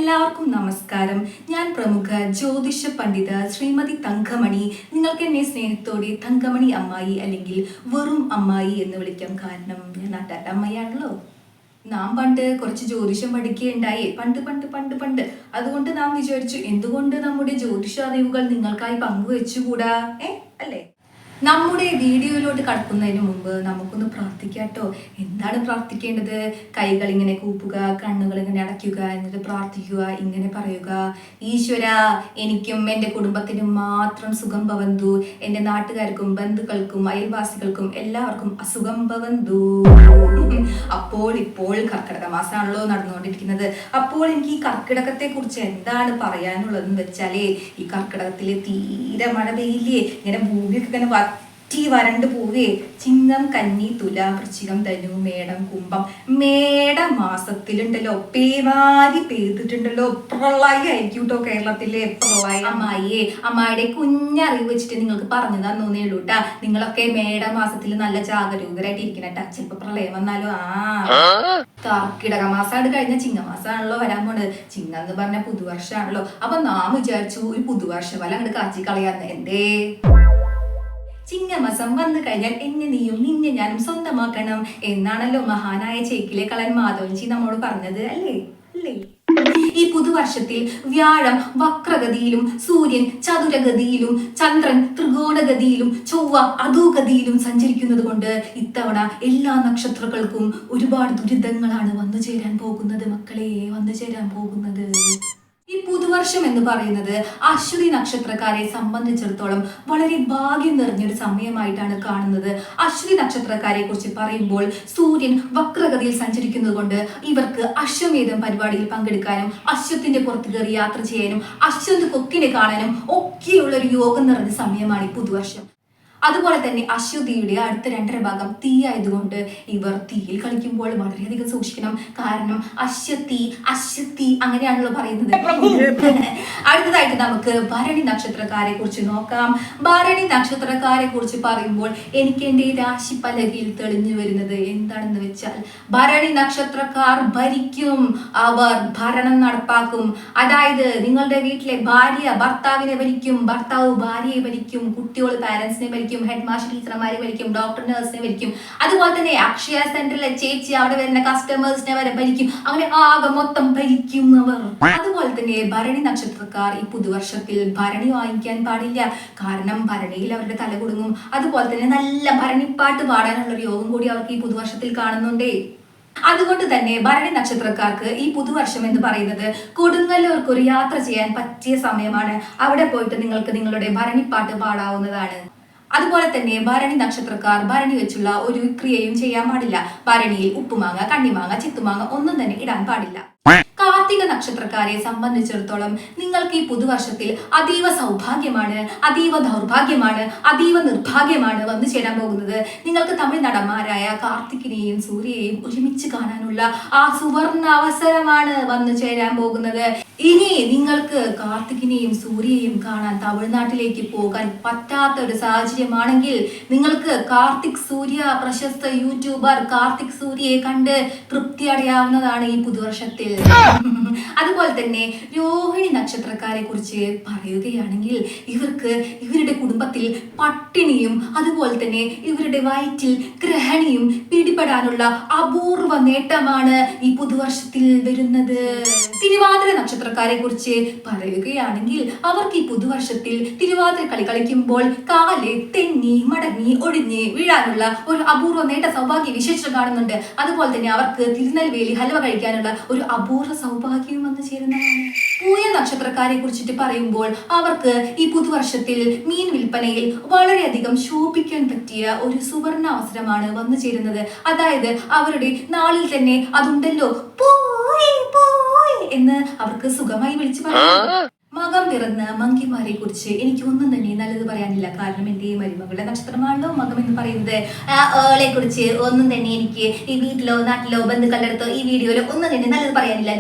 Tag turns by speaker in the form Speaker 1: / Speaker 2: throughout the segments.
Speaker 1: എല്ലാവർക്കും നമസ്കാരം. ഞാൻ പ്രമുഖ ജ്യോതിഷ പണ്ഡിത ശ്രീമതി തങ്കമണി. നിങ്ങൾക്ക് എന്നെ സ്നേഹത്തോടെ തങ്കമണി അമ്മായി അല്ലെങ്കിൽ വെറും അമ്മായി എന്ന് വിളിക്കാം. കാരണം ഞാൻ നാട്ടാട്ട അമ്മയാണല്ലോ. നാം പണ്ട് കുറച്ച് ജ്യോതിഷം പഠിക്കുകയുണ്ടായി, പണ്ട്. അതുകൊണ്ട് നാം വിചാരിച്ചു, എന്തുകൊണ്ട് നമ്മുടെ ജ്യോതിഷ അറിവുകൾ നിങ്ങൾക്കായി പങ്കുവെച്ചുകൂടാ? അല്ലേ? നമ്മുടെ വീഡിയോയിലോട്ട് കടക്കുന്നതിന് മുമ്പ് നമുക്കൊന്ന് പ്രാർത്ഥിക്കാട്ടോ. എന്താണ് പ്രാർത്ഥിക്കേണ്ടത്? കൈകൾ ഇങ്ങനെ കൂപ്പുക, കണ്ണുകൾ ഇങ്ങനെ അടയ്ക്കുക, എന്നിട്ട് പ്രാർത്ഥിക്കുക. ഇങ്ങനെ പറയുക: ഈശ്വര, എനിക്കും എൻ്റെ കുടുംബത്തിനും മാത്രം സുഖം ഭവന്തു, എൻ്റെ നാട്ടുകാർക്കും ബന്ധുക്കൾക്കും അയൽവാസികൾക്കും എല്ലാവർക്കും അസുഖം ഭവന്തു. ഇപ്പോൾ കർക്കിടക മാസമാണല്ലോ നടന്നുകൊണ്ടിരിക്കുന്നത്. അപ്പോൾ എനിക്ക് ഈ കർക്കിടകത്തെ കുറിച്ച് എന്താണ് പറയാനുള്ളതെന്ന് വെച്ചാലേ, ഈ കർക്കിടകത്തില് തീരെ മഴ പെയ്യില്ലേ, ഇങ്ങനെ ഭൂമിയൊക്കെ ഇങ്ങനെ വരണ്ടു പോവേ. ചിങ്ങം, കന്നി, തുല, വൃശ്ചികം, ധനു, മേടം, കുംഭം. മേട മാസത്തിലുണ്ടല്ലോ പേവാരി പെയ്തിട്ടുണ്ടല്ലോ. പ്രളയായിരിക്കും കേട്ടോ കേരളത്തിലെ പ്രളയം. അമ്മായിയുടെ കുഞ്ഞറിവ് വെച്ചിട്ട് നിങ്ങൾക്ക് പറഞ്ഞു തന്നേ ഉള്ളൂ കേട്ടാ. നിങ്ങളൊക്കെ മേട മാസത്തിൽ നല്ല ജാഗരൂകരായിട്ട് ഇരിക്കണട്ടാ. ചിലപ്പോ പ്രളയം വന്നാലോ. കർക്കിടക മാസമാണ് കഴിഞ്ഞ ചിങ്ങമാസമാണല്ലോ വരാൻ പോണത്. ചിങ്ങം എന്ന് പറഞ്ഞ പുതുവർഷമാണല്ലോ. അപ്പൊ നാം വിചാരിച്ചു ഒരു പുതുവർഷ ഫലം അങ്ങോട്ട് കാച്ചി കളയാന്ന്. എന്തേ, ചിങ്ങമാസം വന്നു കഴിഞ്ഞാൽ എന്നെ നീയും നിന്നെ ഞാനും സ്വന്തമാക്കണം എന്നാണല്ലോ മഹാനായ ചേക്കിലെ കളൻ മാധവൻജി നമ്മോട് പറഞ്ഞത്, അല്ലേ? ഈ പുതുവർഷത്തിൽ വ്യാഴം വക്രഗതിയിലും, സൂര്യൻ ചതുരഗതിയിലും, ചന്ദ്രൻ ത്രികോണഗതിയിലും, ചൊവ്വ അധോഗതിയിലും സഞ്ചരിക്കുന്നത് കൊണ്ട് ഇത്തവണ എല്ലാ നക്ഷത്രങ്ങൾക്കും ഒരുപാട് ദുരിതങ്ങളാണ് വന്നു ചേരാൻ പോകുന്നത് മക്കളെ, വന്നു ചേരാൻ പോകുന്നത്. ഈ പുതുവർഷം എന്ന് പറയുന്നത് അശ്വതി നക്ഷത്രക്കാരെ സംബന്ധിച്ചിടത്തോളം വളരെ ഭാഗ്യം നിറഞ്ഞൊരു സമയമായിട്ടാണ് കാണുന്നത്. അശ്വതി നക്ഷത്രക്കാരെ കുറിച്ച് പറയുമ്പോൾ സൂര്യൻ വക്രഗതിയിൽ സഞ്ചരിക്കുന്നത് കൊണ്ട് ഇവർക്ക് അശ്വമേധം പരിപാടിയിൽ പങ്കെടുക്കാനും, അശ്വത്തിന്റെ പുറത്ത് കയറി യാത്ര ചെയ്യാനും, അശ്വന്ത് കൊക്കിനെ കാണാനും ഒക്കെയുള്ള ഒരു യോഗം നിറഞ്ഞ സമയമാണ് ഈ പുതുവർഷം. അതുപോലെ തന്നെ അശ്വതിയുടെ അടുത്ത 2.5 ഭാഗം തീ ആയതുകൊണ്ട് ഇവർ തീയിൽ കളിക്കുമ്പോൾ വളരെയധികം സൂക്ഷിക്കണം. കാരണം അശ്വതി അങ്ങനെയാണല്ലോ പറയുന്നത്. അടുത്തതായിട്ട് നമുക്ക് ഭരണി നക്ഷത്രക്കാരെ കുറിച്ച് നോക്കാം. ഭരണി നക്ഷത്രക്കാരെ കുറിച്ച് പറയുമ്പോൾ എനിക്ക് എൻ്റെ രാശി പലകയിൽ തെളിഞ്ഞു വരുന്നത് എന്താണെന്ന് വെച്ചാൽ, ഭരണി നക്ഷത്രക്കാർ ഭരിക്കും, അവർ ഭരണം നടപ്പാക്കും. അതായത് നിങ്ങളുടെ വീട്ടിലെ ഭാര്യ ഭർത്താവിനെ ഭരിക്കും, ഭർത്താവ് ഭാര്യയെ ഭരിക്കും, കുട്ടികൾ പാരന്റ്സിനെ ഭരിക്കും, ഹെഡ് മാസ്റ്റർ ടീച്ചർമാരെ ഭരിക്കും, ഡോക്ടർ നഴ്സിനെ ഭരിക്കും. അതുപോലെ തന്നെ അക്ഷയ സെന്ററിലെ ചേച്ചി അവിടെ വരുന്ന കസ്റ്റമേഴ്സിനെ വരെ ഭരിക്കും. അങ്ങനെ ആകെ മൊത്തം ഭരിക്കും അവർ. അതുപോലെ തന്നെ ഭരണി നക്ഷത്രക്കാർ ഈ പുതുവർഷത്തിൽ ഭരണി വാങ്ങിക്കാൻ പാടില്ല. കാരണം ഭരണിയിൽ അവരുടെ തല കുടുങ്ങും. അതുപോലെ തന്നെ നല്ല ഭരണിപ്പാട്ട് പാടാനുള്ള ഒരു യോഗം കൂടി അവർക്ക് ഈ പുതുവർഷത്തിൽ കാണുന്നുണ്ടേ. അതുകൊണ്ട് തന്നെ ഭരണി നക്ഷത്രക്കാർക്ക് ഈ പുതുവർഷം എന്ന് പറയുന്നത് കൊടുങ്ങല്ലൂർക്ക് ഒരു യാത്ര ചെയ്യാൻ പറ്റിയ സമയമാണ്. അവിടെ പോയിട്ട് നിങ്ങൾക്ക് നിങ്ങളുടെ ഭരണിപ്പാട്ട് പാടാവുന്നതാണ്. അതുപോലെ തന്നെ ഭരണി നക്ഷത്രക്കാർ ഭരണി വെച്ചുള്ള ഒരു ക്രിയയും ചെയ്യാൻ പാടില്ല. ഭരണിയിൽ ഉപ്പുമാങ്ങ, കണ്ണിമാങ്ങ, ചിത്തുമാങ്ങ ഒന്നും തന്നെ ഇടാൻ പാടില്ല. കാർത്തിക നക്ഷത്രക്കാരെ സംബന്ധിച്ചിടത്തോളം നിങ്ങൾക്ക് ഈ പുതുവർഷത്തിൽ അതീവ സൗഭാഗ്യമാണ്, അതീവ ദൗർഭാഗ്യമാണ്, അതീവ നിർഭാഗ്യമാണ് വന്നു ചേരാൻ പോകുന്നത്. നിങ്ങൾക്ക് തമിഴ് നടന്മാരായ കാർത്തികിനെയും സൂര്യയെയും ഒരുമിച്ച് കാണാനുള്ള ആ സുവർണ അവസരമാണ് വന്നു ചേരാൻ പോകുന്നത്. ഇനി നിങ്ങൾക്ക് കാർത്തികിനെയും സൂര്യയെയും കാണാൻ തമിഴ്നാട്ടിലേക്ക് പോകാൻ പറ്റാത്ത ഒരു സാഹചര്യമാണെങ്കിൽ നിങ്ങൾക്ക് കാർത്തിക് സൂര്യ, പ്രശസ്ത യൂട്യൂബർ കാർത്തിക് സൂര്യയെ കണ്ട് തൃപ്തി അടയാവുന്നതാണ് ഈ പുതുവർഷത്തിൽ. അതുപോലെ തന്നെ രോഹിണി നക്ഷത്രക്കാരെ കുറിച്ച് പറയുകയാണെങ്കിൽ ഇവർക്ക് ഇവരുടെ കുടുംബത്തിൽ പട്ടിണിയും അതുപോലെ തന്നെ ഇവരുടെ വയറ്റിൽ ഗ്രഹണിയും പിടിപെടാനുള്ള അപൂർവ നേട്ടമാണ് ഈ പുതുവർഷത്തിൽ വരുന്നത്. തിരുവാതിര നക്ഷത്രക്കാരെ കുറിച്ച് പറയുകയാണെങ്കിൽ അവർക്ക് ഈ പുതുവർഷത്തിൽ തിരുവാതിര കളി കളിക്കുമ്പോൾ കാല് തെന്നി മടങ്ങി ഒടിഞ്ഞ് വീഴാനുള്ള ഒരു അപൂർവ നേട്ട സൗഭാഗ്യ വിശേഷം കാണുന്നുണ്ട്. അതുപോലെ തന്നെ അവർക്ക് തിരുനെൽവേലി ഹൽവ കഴിക്കാനുള്ള ഒരു അപൂർവ സൗഭാഗ്യം വന്നു ചേരുന്നതാണ്. പൂയ നക്ഷത്രക്കാരെ കുറിച്ചിട്ട് പറയുമ്പോൾ അവർക്ക് ഈ പുതുവർഷത്തിൽ മീൻ വിൽപ്പനയിൽ വളരെയധികം ശോഭിക്കാൻ പറ്റിയ ഒരു സുവർണ അവസരമാണ് വന്നു ചേരുന്നത്. അതായത് അവരുടെ നാളിൽ തന്നെ അതുണ്ടല്ലോ എന്ന് അവർക്ക് സുഖമായി വിളിച്ചു പറയാം. മകം പിറന്ന മങ്കിമാരെ കുറിച്ച് എനിക്ക് ഒന്നും തന്നെ നല്ലത് പറയാനില്ല. കാരണം എൻ്റെ മരുമകളുടെ നക്ഷത്രമാണല്ലോ മകം എന്ന് പറയുന്നത്. ആളെ കുറിച്ച് ഒന്നും തന്നെ എനിക്ക് ഈ വീട്ടിലോ നാട്ടിലോ ബന്ധുക്കളുടെ അടുത്തോ ഈ വീഡിയോയിലോ ഒന്നും തന്നെ നല്ലത് പറയാനില്ല.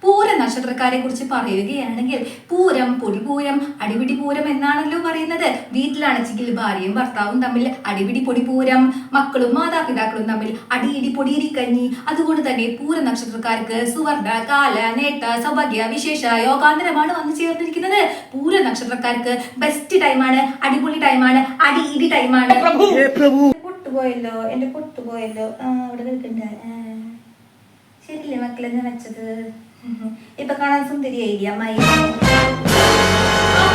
Speaker 1: പൂര നക്ഷത്രക്കാരെ കുറിച്ച് പറയുകയാണെങ്കിൽ പൂരം പൊടിപൂരം അടിപിടി പൂരം എന്നാണല്ലോ പറയുന്നത്. വീട്ടിലാണെങ്കിൽ ഭാര്യയും ഭർത്താവും തമ്മിൽ അടിപിടി പൊടിപൂരം, മക്കളും മാതാപിതാക്കളും തമ്മിൽ അടിയിടി പൊടിയിടി കഞ്ഞി. അതുകൊണ്ട് തന്നെ പൂര നക്ഷത്രക്കാർക്ക് സുവർണ കാല നേട്ട സൗഭാഗ്യ വിശേഷ യോഗാന്തരമാണ് വന്നു ചേർന്നിരിക്കുന്നത്. പൂര നക്ഷത്രക്കാർക്ക് ബെസ്റ്റ് ടൈമാണ്, അടിപൊളി ടൈമാണ്, അടി ഇടി ടൈമാണ്. പൊട്ടുപോയല്ലോ, എന്റെ പൊട്ടുപോയല്ലോ. അവിടെ നിൽക്കണ്ട. ശരിയല്ലേ മക്കളെ ഞാൻ വെച്ചത്? ഇപ്പൊ കാണാൻ സുന്ദരിയായി അമ്മായി.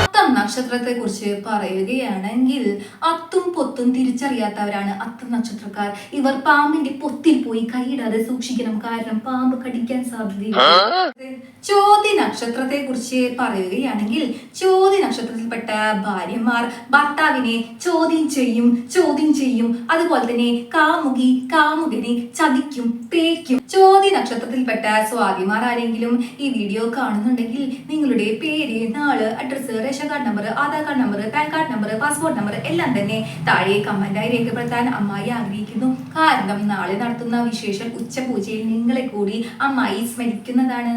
Speaker 1: അത്തം നക്ഷത്രത്തെ കുറിച്ച് പറയുകയാണെങ്കിൽ അത്തും പൊത്തും തിരിച്ചറിയാത്തവരാണ് അത്തം നക്ഷത്രക്കാർ. ഇവർ പാമ്പിന്റെ പൊത്തിൽ പോയി കൈയിടാതെ സൂക്ഷിക്കണം, കാരണം പാമ്പ് കടിക്കാൻ സാധ്യതയുണ്ട്. ചോതി നക്ഷത്രത്തെ കുറിച്ച് പറയുകയാണെങ്കിൽ ചോതി നക്ഷത്രത്തിൽപ്പെട്ട ഭാര്യമാർ ഭർത്താവിനെ ചോദ്യം ചെയ്യും. അതുപോലെ തന്നെ കാമുകനെ ചതിക്കും, തേക്കും. ചോതി നക്ഷത്രത്തിൽപ്പെട്ട സ്വാതിമാർ ആരെങ്കിലും ഈ വീഡിയോ കാണുന്നുണ്ടെങ്കിൽ നിങ്ങളുടെ പേര്, നാള്, address, ration card number, Aadhaar card number, pan card number, passport number എല്ലാം തന്നെ താഴെ കമന്റായി രേഖപ്പെടുത്താൻ അമ്മായി ആഗ്രഹിക്കുന്നു. കാരണം നാളെ നടത്തുന്ന വിശേഷ ഉച്ചപൂജയിൽ നിങ്ങളെ കൂടി അമ്മായി സ്മരിക്കുന്നതാണ്.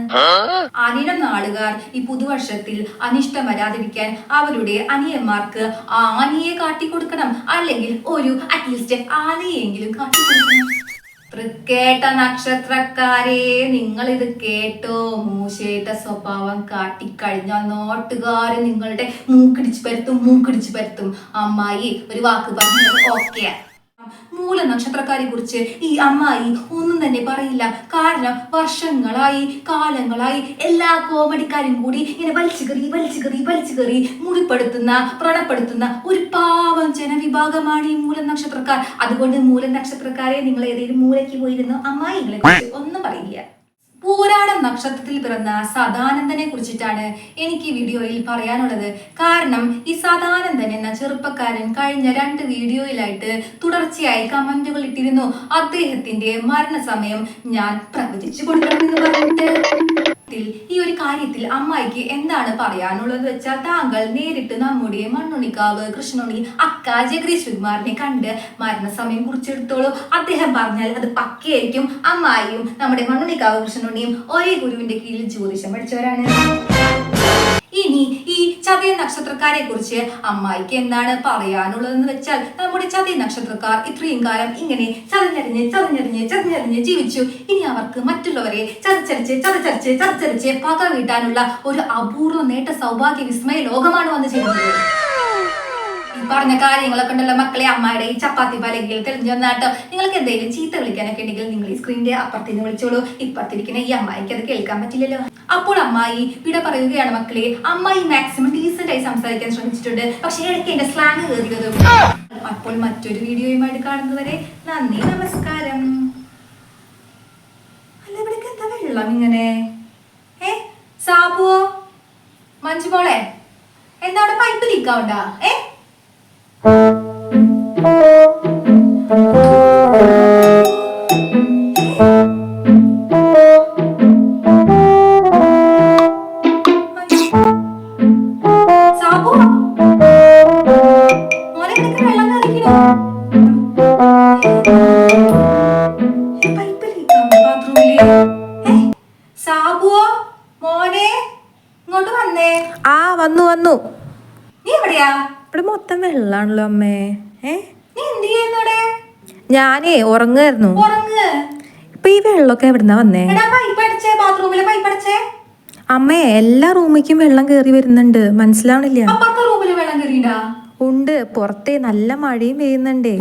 Speaker 1: അനിഴം നാളുകാർ ഈ പുതുവർഷത്തിൽ അനിഷ്ടം വരാതിരിക്കാൻ അവരുടെ അനിയന്മാർക്ക് ആനയെ കാട്ടിക്കൊടുക്കണം, അല്ലെങ്കിൽ ഒരു അറ്റ്ലീസ്റ്റ് ആനയെങ്കിലും കാട്ടിക്കൊടുക്കണം. തൃക്കേട്ട നക്ഷത്രക്കാരെ, നിങ്ങൾ ഇത് കേട്ടോ? മൂശേട്ട സ്വഭാവം കാട്ടിക്കഴിഞ്ഞാൽ നാട്ടുകാര് നിങ്ങളുടെ മൂക്കിടിച്ചു പരത്തും. അമ്മായി ഒരു വാക്ക് പറഞ്ഞത് ഓക്കെ. മൂല നക്ഷത്രക്കാരെ കുറിച്ച് ഈ അമ്മായി ഒന്നും തന്നെ പറയില്ല. കാരണം കാലങ്ങളായി എല്ലാ കോമഡിക്കാരും കൂടി ഇങ്ങനെ വലിച്ചു കയറി വ്രണപ്പെടുത്തുന്ന ഒരു പാവം ജനവിഭാഗമാണ് ഈ മൂല നക്ഷത്രക്കാർ. അതുകൊണ്ട് മൂല നക്ഷത്രക്കാരെ നിങ്ങൾ ഏതെങ്കിലും മൂലയ്ക്ക് പോയിരുന്നു അമ്മായികളെ കുറിച്ച് ഒന്നും പറയില്ല. പൂരാടം നക്ഷത്രത്തിൽ പിറന്ന സദാനന്ദനെ കുറിച്ചിട്ടാണ് എനിക്ക് ഈ വീഡിയോയിൽ പറയാനുള്ളത്. കാരണം ഈ സദാനന്ദൻ എന്ന ചെറുപ്പക്കാരൻ കഴിഞ്ഞ 2 വീഡിയോയിലായിട്ട് തുടർച്ചയായി കമന്റുകൾ ഇട്ടിരുന്നു. അദ്ദേഹത്തിന്റെ മരണസമയം ഞാൻ പ്രവചിച്ചു കൊടുക്കണമെന്ന് പറഞ്ഞിട്ട് ഈ ഒരു കാര്യത്തിൽ അമ്മായിക്ക് എന്താണ് പറയാനുള്ളത് വെച്ചാൽ, താങ്കൾ നേരിട്ട് നമ്മുടെ മണ്ണുണ്ണിക്കാവ് കൃഷ്ണുണ്ണി അക്ക ജഗദീശ്വരിമാറിനെ കണ്ട് മരണസമയം കുറിച്ചെടുത്തോളൂ. അദ്ദേഹം പറഞ്ഞാൽ അത് പക്കയായിരിക്കും. അമ്മായിയും നമ്മുടെ മണ്ണുണ്ണിക്കാവ് കൃഷ്ണുണ്ണിയും ഒരേ ഗുരുവിന്റെ കീഴിൽ ജ്യോതിഷം പഠിച്ചവരാണ്. ഇനി ഈ ചതയ നക്ഷത്രക്കാരെ കുറിച്ച് അമ്മായിക്ക് എന്താണ് പറയാനുള്ളതെന്ന് വെച്ചാൽ, നമ്മുടെ ചതയ നക്ഷത്രക്കാർ ഇത്രയും കാലം ഇങ്ങനെ ചതഞ്ഞരിഞ്ഞ് ജീവിച്ചു. ഇനി അവർക്ക് മറ്റുള്ളവരെ ചതച്ചരിച്ച് പക വീട്ടാനുള്ള ഒരു അപൂർവ നേട്ട സൗഭാഗ്യ വിസ്മയ ലോകമാണ് വന്നു ചേരുന്നത്. ഈ പറഞ്ഞ കാര്യങ്ങളൊക്കെ ഉണ്ടല്ലോ മക്കളെ, അമ്മയുടെ ഈ ചപ്പാത്തി പലകയിൽ തെളിഞ്ഞു വന്നാട്ടോ. നിങ്ങൾക്ക് എന്തെങ്കിലും ചീത്ത വിളിക്കാനൊക്കെ ഉണ്ടെങ്കിൽ നിങ്ങൾ ഈ സ്ക്രീനിന്റെ അപ്പുറത്തിന് വിളിച്ചോളൂ. ഇപ്പുറത്തിരിക്കുന്ന ഈ അമ്മായിക്ക് അത് കേൾക്കാൻ പറ്റില്ലല്ലോ. അപ്പോൾ അമ്മായി ഇവിടെ പറയുകയാണ് മക്കളെ, അമ്മായി മാക്സിമം ഡീസന്റ് ആയി സംസാരിക്കാൻ ശ്രമിച്ചിട്ടുണ്ട്, പക്ഷേ ഇടയ്ക്ക് എന്റെ സ്ലാങ് കയറിയതും. അപ്പോൾ മറ്റൊരു വീഡിയോയുമായിട്ട് കാണുന്നവരെ നന്ദി, നമസ്കാരം. അല്ല ഇവിടേക്ക് എന്താ വെള്ളം ഇങ്ങനെ? സാബുവോ മഞ്ജുമോളെ, എന്താ അവിടെ പൈപ്പ് ലീക്കാവണ്ടാ? സാബുവോ മോനെ, ഇങ്ങോട്ട് വന്നേ.
Speaker 2: വന്നു.
Speaker 1: നീ എവിടെയാ?
Speaker 2: ഇവിടെ മൊത്തം വെള്ളാണല്ലോ അമ്മേ.
Speaker 1: നീ എന്ത് ചെയ്യുന്നോടെ?
Speaker 2: ഞാനേ ഉറങ്ങായിരുന്നു. ഇപ്പൊ ഈ വെള്ളമൊക്കെ എവിടുന്നാ വന്നേ? അമ്മേ, എല്ലാ റൂമിലേക്കും വെള്ളം കേറി വരുന്നുണ്ട്, മനസ്സിലാവണില്ല. ഉണ്ട്, പുറത്തെ നല്ല മഴയും പെയ്യുന്നുണ്ടേ.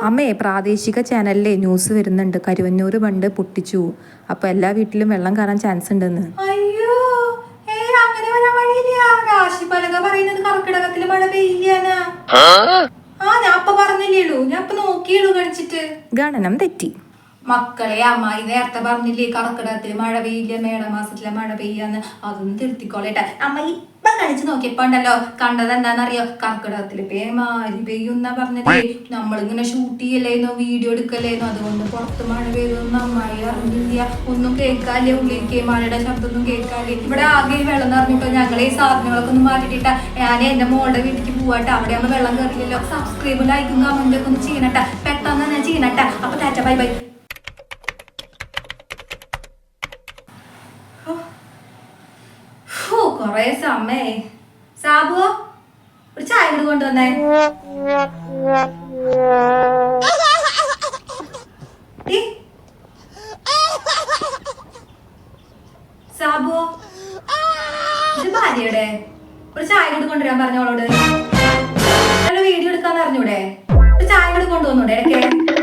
Speaker 2: അമ്മേ, പ്രാദേശിക ചാനലിലെ ന്യൂസ് വരുന്നുണ്ട്, കരുവന്നൂര് ബണ്ട് പൊട്ടിച്ചു, അപ്പൊ എല്ലാ വീട്ടിലും വെള്ളം കയറാൻ ചാൻസ് ഉണ്ടെന്ന്. ഗണനം തെറ്റി
Speaker 1: മക്കളെ. അമ്മായി നേരത്തെ പറഞ്ഞില്ലേ കർക്കിടകത്തില് മഴ പെയ്യില്ല, മേടമാസത്തിലെ മഴ പെയ്യാന്ന്. അതൊന്നും തിരുത്തിക്കോളേട്ടെ. അമ്മ ഇപ്പൊ കഴിച്ചു നോക്കിയപ്പോണ്ടല്ലോ കണ്ടത് എന്താണെന്നറിയോ? കർക്കിടകത്തില് പേമാരി പെയ്യുന്ന പറഞ്ഞതേ. നമ്മളിങ്ങനെ ഷൂട്ട് ചെയ്യലേന്നോ വീഡിയോ എടുക്കലേന്നോ, അതുകൊണ്ട് പുറത്ത് മഴ പെയ്തൊന്നും അമ്മായി അറിഞ്ഞില്ല. ഒന്നും കേൾക്കാല്ലേ, ഉള്ളിലേക്ക് മഴയുടെ ശബ്ദമൊന്നും കേൾക്കാല്ലേ. ഇവിടെ ആകെ വെള്ളം നിറഞ്ഞിട്ടോ. ഞങ്ങളെ ഈ സാധനങ്ങളൊക്കെ ഒന്ന് മാറ്റിട്ടാ ഞാൻ എന്റെ മോളുടെ വീട്ടിലേക്ക് പോവാട്ടെ. അവിടെ ആകുമ്പോൾ വെള്ളം കയറില്ലല്ലോ. സബ്സ്ക്രൈബ് ലൈക്കും കമന്റൊക്കെ ഒന്ന് ചെയ്യണട്ടാ, പെട്ടെന്ന് തന്നെ ചെയ്യണട്ടാ. അപ്പൊ ടാറ്റ, ബൈ ബൈ. കൊറേ സമയേ. സാബുവോ ഒരു ചായ കൂടി കൊണ്ടുവന്നേ. സാബുവോ ഇത് ഭാര്യയുടെ ഒരു ചായ കൂടി കൊണ്ടുവരാൻ പറഞ്ഞോളോട്. വീഡിയോ എടുക്കാന്ന് അറിഞ്ഞൂടെ? ഒരു ചായ കൂടി കൊണ്ടുവന്നൂടെ ഇടയ്ക്ക്?